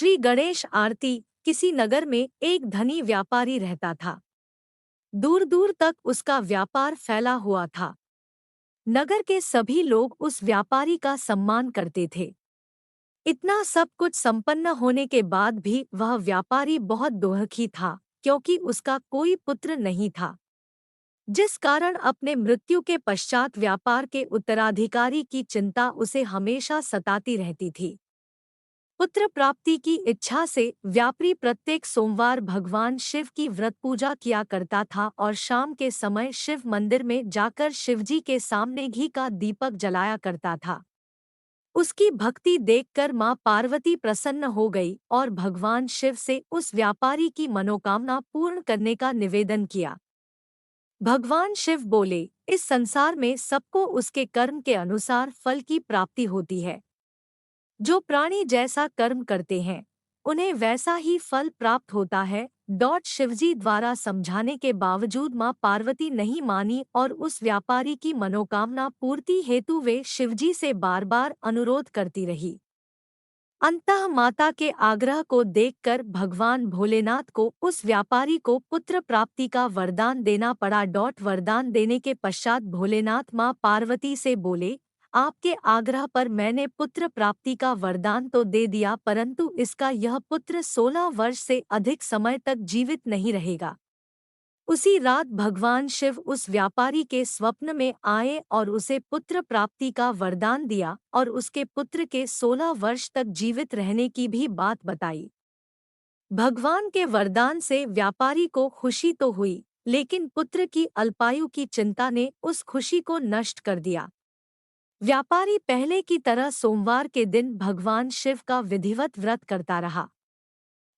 श्री गणेश आरती। किसी नगर में एक धनी व्यापारी रहता था। दूर दूर तक उसका व्यापार फैला हुआ था। नगर के सभी लोग उस व्यापारी का सम्मान करते थे। इतना सब कुछ संपन्न होने के बाद भी वह व्यापारी बहुत दुखी था, क्योंकि उसका कोई पुत्र नहीं था, जिस कारण अपने मृत्यु के पश्चात व्यापार के उत्तराधिकारी की चिंता उसे हमेशा सताती रहती थी। पुत्र प्राप्ति की इच्छा से व्यापारी प्रत्येक सोमवार भगवान शिव की व्रत पूजा किया करता था और शाम के समय शिव मंदिर में जाकर शिवजी के सामने घी का दीपक जलाया करता था। उसकी भक्ति देखकर मां पार्वती प्रसन्न हो गई और भगवान शिव से उस व्यापारी की मनोकामना पूर्ण करने का निवेदन किया। भगवान शिव बोले, इस संसार में सबको उसके कर्म के अनुसार फल की प्राप्ति होती है। जो प्राणी जैसा कर्म करते हैं उन्हें वैसा ही फल प्राप्त होता है। शिवजी द्वारा समझाने के बावजूद मां पार्वती नहीं मानी और उस व्यापारी की मनोकामना पूर्ति हेतु वे शिवजी से बार बार अनुरोध करती रही। अंततः माता के आग्रह को देखकर भगवान भोलेनाथ को उस व्यापारी को पुत्र प्राप्ति का वरदान देना पड़ा। वरदान देने के पश्चात भोलेनाथ मां पार्वती से बोले, आपके आग्रह पर मैंने पुत्र प्राप्ति का वरदान तो दे दिया, परंतु इसका यह पुत्र 16 वर्ष से अधिक समय तक जीवित नहीं रहेगा। उसी रात भगवान शिव उस व्यापारी के स्वप्न में आए और उसे पुत्र प्राप्ति का वरदान दिया और उसके पुत्र के 16 वर्ष तक जीवित रहने की भी बात बताई। भगवान के वरदान से व्यापारी को खुशी तो हुई, लेकिन पुत्र की अल्पायु की चिंता ने उस खुशी को नष्ट कर दिया। व्यापारी पहले की तरह सोमवार के दिन भगवान शिव का विधिवत व्रत करता रहा।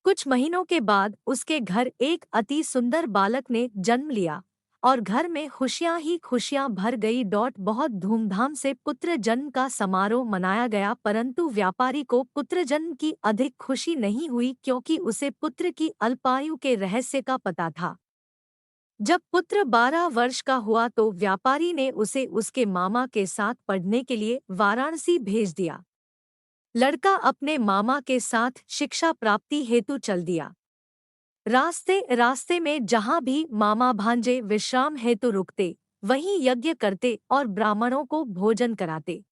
कुछ महीनों के बाद उसके घर एक अति सुंदर बालक ने जन्म लिया और घर में खुशियां ही खुशियां भर गई। बहुत धूमधाम से पुत्र जन्म का समारोह मनाया गया, परंतु व्यापारी को पुत्र जन्म की अधिक खुशी नहीं हुई, क्योंकि उसे पुत्र की अल्पायु के रहस्य का पता था। जब पुत्र 12 वर्ष का हुआ तो व्यापारी ने उसे उसके मामा के साथ पढ़ने के लिए वाराणसी भेज दिया। लड़का अपने मामा के साथ शिक्षा प्राप्ति हेतु चल दिया। रास्ते रास्ते में जहाँ भी मामा भांजे विश्राम हेतु रुकते, वहीं यज्ञ करते और ब्राह्मणों को भोजन कराते।